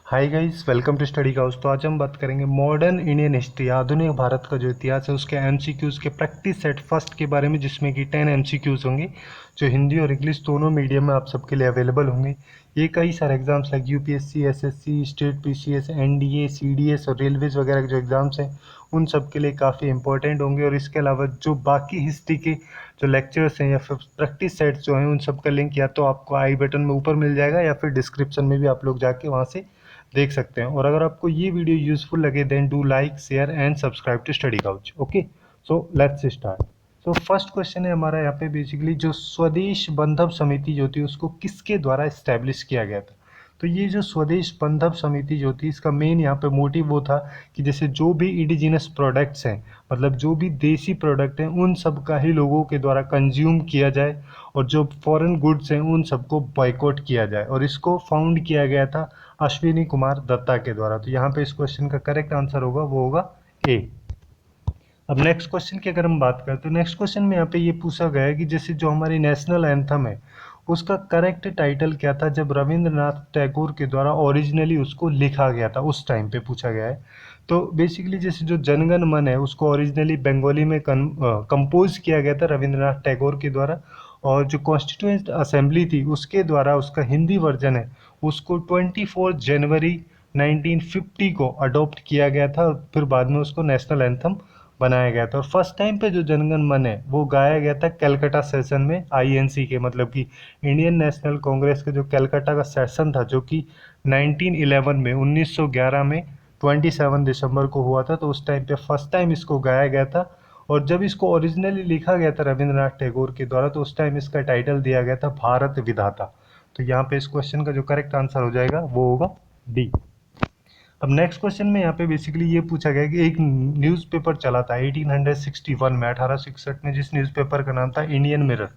Hi guys, welcome to study house. तो आज हम बात करेंगे मॉडर्न इंडियन हिस्ट्री, आधुनिक भारत का जो इतिहास है उसके एमसीक्यूज़ के प्रैक्टिस सेट फर्स्ट के बारे में, जिसमें कि 10 एमसीक्यूज़ होंगे जो हिंदी और इंग्लिश दोनों मीडियम में आप सबके लिए अवेलेबल होंगे। ये कई सारे exams like UPSC, SSC, state PCS, NDA, CDS और रेलवेज वगैरह के जो एग्जाम्स हैं उन सब के लिए काफ़ी इंपॉर्टेंट होंगे। और इसके अलावा जो बाकी हिस्ट्री के जो लेक्चर्स हैं या फिर प्रैक्टिस सेट्स जो हैं उन सब का लिंक या तो आपको आई बटन में ऊपर मिल जाएगा या फिर डिस्क्रिप्शन में भी आप लोग जाके वहाँ से देख सकते हैं। और अगर आपको ये वीडियो यूजफुल लगे then do like, share and subscribe to study couch. Okay, so let's start. So first question है हमारा यहाँ पे बेसिकली जो स्वदेश बंधप समिति जो थी उसको किसके द्वारा इस्टेब्लिश किया गया था। तो ये जो स्वदेश बंधप समिति जो थी इसका मेन यहाँ पे मोटिव वो था कि जैसे जो भी इंडिजिनस प्रोडक्ट्स हैं, मतलब जो भी देसी प्रोडक्ट हैं उन सब का ही लोगों के द्वारा कंज्यूम किया जाए और जो फॉरेन गुड्स हैं उन सबको बॉयकॉट किया जाए। और इसको फाउंड किया गया था अश्विनी कुमार दत्ता के द्वारा। तो यहाँ पे इस क्वेश्चन का करेक्ट आंसर होगा वो होगा ए। अब नेक्स्ट क्वेश्चन की अगर हम बात करें तो नेक्स्ट क्वेश्चन में यहाँ पे ये पूछा गया है कि जैसे जो हमारी नेशनल एंथम है उसका करेक्ट टाइटल क्या था जब रविंद्रनाथ टैगोर के द्वारा ओरिजिनली उसको लिखा गया था, उस टाइम पे पूछा गया है। तो बेसिकली जैसे जो जनगण मन है उसको ओरिजिनली बंगाली में कंपोज किया गया था रविंद्रनाथ टैगोर के द्वारा। और जो कॉन्स्टिट्यूएंट असेंबली थी उसके द्वारा उसका हिंदी वर्जन है उसको 24 जनवरी 1950 को अडॉप्ट किया गया था। फिर बाद में उसको नेशनल एंथम बनाया गया था। और फर्स्ट टाइम पे जो जनगण मन है वो गाया गया था कलकत्ता सेशन में, आईएनसी के मतलब कि इंडियन नेशनल कांग्रेस के जो कलकत्ता का सेशन था जो कि 1911 में 1911 में 27 दिसंबर को हुआ था। तो उस टाइम पे फर्स्ट टाइम इसको गाया गया था। और जब इसको ओरिजिनली लिखा गया था रविंद्रनाथ टैगोर के द्वारा तो उस टाइम इसका टाइटल दिया गया था भारत विधाता। तो यहाँ पे इस क्वेश्चन का जो करेक्ट आंसर हो जाएगा वो होगा डी। अब नेक्स्ट क्वेश्चन में यहाँ पे बेसिकली ये पूछा गया कि एक न्यूज़पेपर चला था 1861 में, 1861 में, जिस न्यूज़पेपर का नाम था इंडियन मिरर।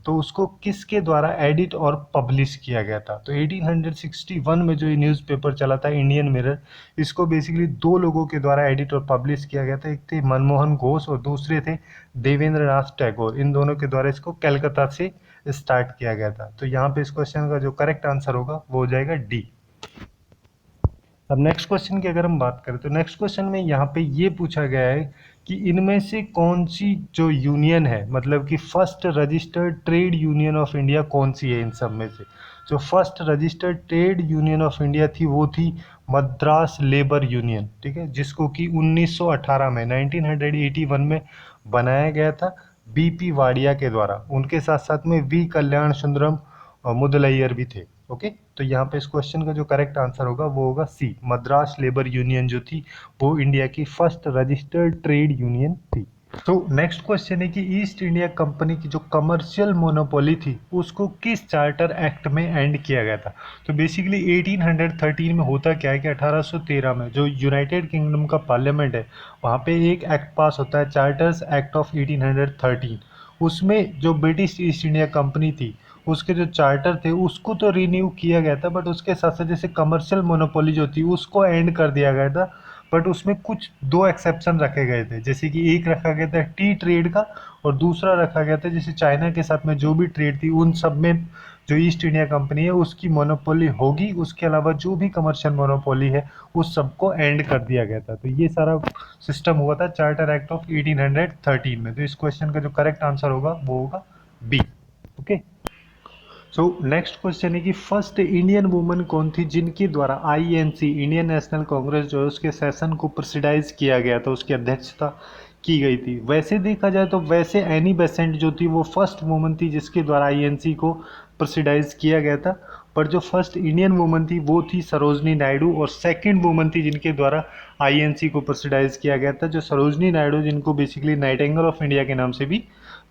तो उसको किसके द्वारा एडिट और पब्लिश किया गया था। तो 1861 में जो ये न्यूज़पेपर चला था इंडियन मिरर, इसको बेसिकली दो लोगों के द्वारा एडिट और पब्लिश किया गया था। एक थे मनमोहन घोष और दूसरे थे देवेंद्र नाथ टैगोर। इन दोनों के द्वारा इसको कलकत्ता से स्टार्ट किया गया था। तो यहाँ पे इस क्वेश्चन का जो करेक्ट आंसर होगा वो हो जाएगा डी। अब नेक्स्ट क्वेश्चन की अगर हम बात करें तो नेक्स्ट क्वेश्चन में यहाँ पे ये पूछा गया है कि इनमें से कौन सी जो यूनियन है, मतलब कि first registered trade union of India कौन सी है इन सब में से। जो first registered trade union of India थी वो थी मद्रास लेबर यूनियन, ठीक है, जिसको कि 1918 में 1981 में बनाया गया था बीपी वाडिया के द्वारा। उनके साथ साथ में वी कल्याण सुंदरम और मुदलैयर भी थे। ओके, तो यहाँ पे इस क्वेश्चन का जो करेक्ट आंसर होगा वो होगा सी। मद्रास लेबर यूनियन जो थी वो इंडिया की फर्स्ट रजिस्टर्ड ट्रेड यूनियन थी। तो नेक्स्ट क्वेश्चन है कि ईस्ट इंडिया कंपनी की जो कमर्शियल मोनोपोली थी उसको किस चार्टर एक्ट में एंड किया गया था। तो बेसिकली 1813 में होता क्या है कि 1813 में जो यूनाइटेड किंगडम का पार्लियामेंट है वहाँ पे एक एक्ट पास होता है, चार्टर्स एक्ट ऑफ 1813। उसमें जो ब्रिटिश ईस्ट इंडिया कंपनी थी उसके जो चार्टर थे उसको तो रिन्यू किया गया था, बट उसके साथ साथ जैसे कमर्शियल मोनोपोली जो थी उसको एंड कर दिया गया था। बट उसमें कुछ दो एक्सेप्शन रखे गए थे, जैसे कि एक रखा गया था टी ट्रेड का और दूसरा रखा गया था जैसे चाइना के साथ में जो भी ट्रेड थी उन सब में जो ईस्ट इंडिया कंपनी है उसकी मोनोपोली होगी। उसके अलावा जो भी कमर्शियल मोनोपोली है उस सबको एंड कर दिया गया था। तो ये सारा सिस्टम हुआ था चार्टर एक्ट ऑफ 1813 में। तो इस क्वेश्चन का जो करेक्ट आंसर होगा वो होगा B. Okay, so next question है कि फर्स्ट इंडियन वुमन कौन थी जिनके द्वारा आईएनसी इंडियन नेशनल कांग्रेस जो है उसके सेशन को प्रेसिडाइज किया गया था, उसकी अध्यक्षता की गई थी। वैसे देखा जाए तो वैसे एनी बेसेंट जो थी वो फर्स्ट वुमन थी जिसके द्वारा आईएनसी को प्रेसिडाइज किया गया था। पर जो फर्स्ट इंडियन वुमन थी वो थी सरोजनी नायडू। और सेकंड वुमन थी जिनके द्वारा आईएनसी को प्रेसिडाइज किया गया था जो सरोजनी नायडू, जिनको बेसिकली नाइटिंगेल ऑफ इंडिया के नाम से भी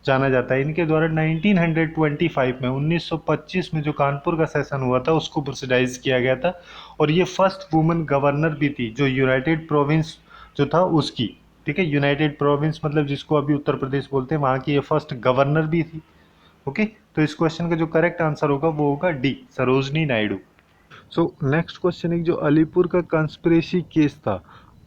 जाना जाता है। इनके द्वारा 1925 में 1925 में जो कानपुर का सेशन हुआ था उसको प्रेसिडाइज किया गया था। और ये फर्स्ट वुमन गवर्नर भी थी जो यूनाइटेड प्रोविंस जो था उसकी, ठीक है, यूनाइटेड प्रोविंस मतलब जिसको अभी उत्तर प्रदेश बोलते हैं वहाँ की ये फर्स्ट गवर्नर भी थी। ओके, तो इस क्वेश्चन का जो करेक्ट आंसर होगा वो होगा डी, सरोजनी नायडू। सो नेक्स्ट क्वेश्चन है जो अलीपुर का कंस्पिरेसी केस था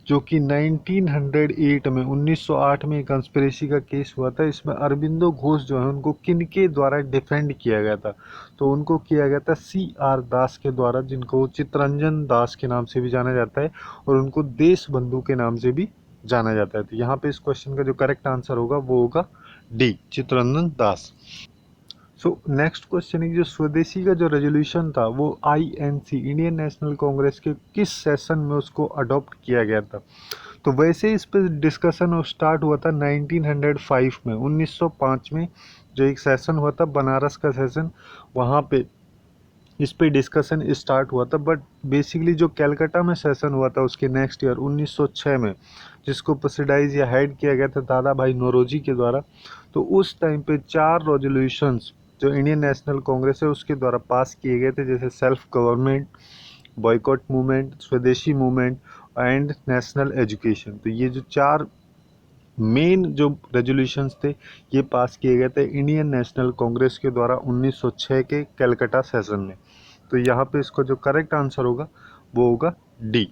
जो कि 1908 में 1908 में कंस्पिरेसी का केस हुआ था। इसमें अरबिंदो घोष जो है उनको किनके द्वारा डिफेंड किया गया था? तो उनको किया गया था C.R. दास के द्वारा, जिनको चित्तरंजन दास के नाम से भी जाना जाता है और उनको देश बंधु के नाम से भी जाना जाता है। तो यहाँ पे इस क्वेश्चन का जो करेक्ट आंसर होगा वो होगा डी, चित्तरंजन दास। सो नेक्स्ट क्वेश्चन है, जो स्वदेशी का जो रेजोल्यूशन था वो INC इंडियन नेशनल कांग्रेस के किस सेशन में उसको अडॉप्ट किया गया था? तो वैसे इस पर डिस्कशन स्टार्ट हुआ था 1905 में, 1905 में जो एक सेशन हुआ था बनारस का सेशन, वहाँ पे इस पे डिस्कशन स्टार्ट हुआ था। बट बेसिकली जो कैलकाटा में सेशन हुआ था उसके नेक्स्ट ईयर 1906 में, जिसको प्रेसिडाइज या हेड किया गया था दादा भाई नौरोजी के द्वारा, तो उस टाइम पे 4 रेजोल्यूशंस जो इंडियन नेशनल कांग्रेस है उसके द्वारा पास किए गए थे, जैसे सेल्फ गवर्नमेंट, बॉयकॉट मूवमेंट, स्वदेशी मूवमेंट एंड नेशनल एजुकेशन। तो ये जो 4 मेन जो रेजोल्यूशंस थे ये पास किए गए थे इंडियन नेशनल कांग्रेस के द्वारा 1906 के कैलकाटा सेशन में। तो यहाँ पे इसका जो करेक्ट आंसर होगा वो होगा डी।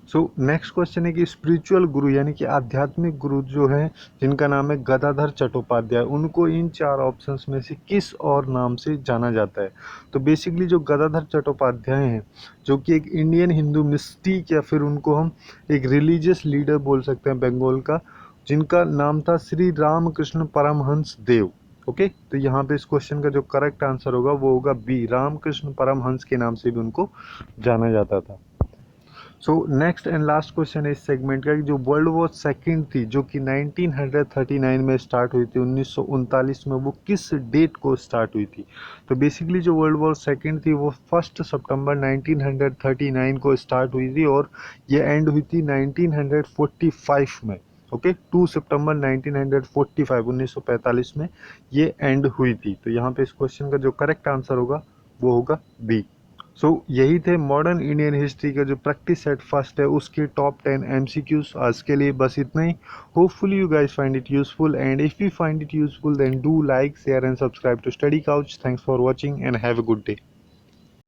सो नेक्स्ट क्वेश्चन है कि स्पिरिचुअल गुरु यानी कि आध्यात्मिक गुरु जो है जिनका नाम है गदाधर चट्टोपाध्याय, उनको इन 4 ऑप्शंस में से किस और नाम से जाना जाता है? तो बेसिकली जो गदाधर चट्टोपाध्याय हैं, जो कि एक इंडियन हिंदू मिस्टिक या फिर उनको हम एक रिलीजियस लीडर बोल सकते हैं बंगाल का, जिनका नाम था श्री रामकृष्ण परमहंस देव। ओके, तो यहाँ पे इस क्वेश्चन का जो करेक्ट आंसर होगा वो होगा बी, रामकृष्ण परमहंस के नाम से भी उनको जाना जाता था। So next and last question है इस सेगमेंट का, जो वर्ल्ड वॉर सेकेंड थी जो कि 1939 में स्टार्ट हुई थी, 1939 में, वो किस डेट को स्टार्ट हुई थी? तो बेसिकली जो वर्ल्ड वॉर सेकेंड थी वो 1 सितंबर 1939 को स्टार्ट हुई थी और ये एंड हुई थी 1945 में। ओके, 2 सितंबर 1945 में ये एंड हुई थी। तो यहाँ पे इस क्वेश्चन का जो करेक्ट आंसर होगा वो होगा बी। सो यही थे मॉडर्न इंडियन हिस्ट्री का जो प्रैक्टिस सेट फर्स्ट है उसके टॉप 10 MCQs। आज के लिए बस इतना ही। Hopefully you guys find it useful, and if you find it useful then do like, share and subscribe to study Couch. Thanks for watching and have a good day.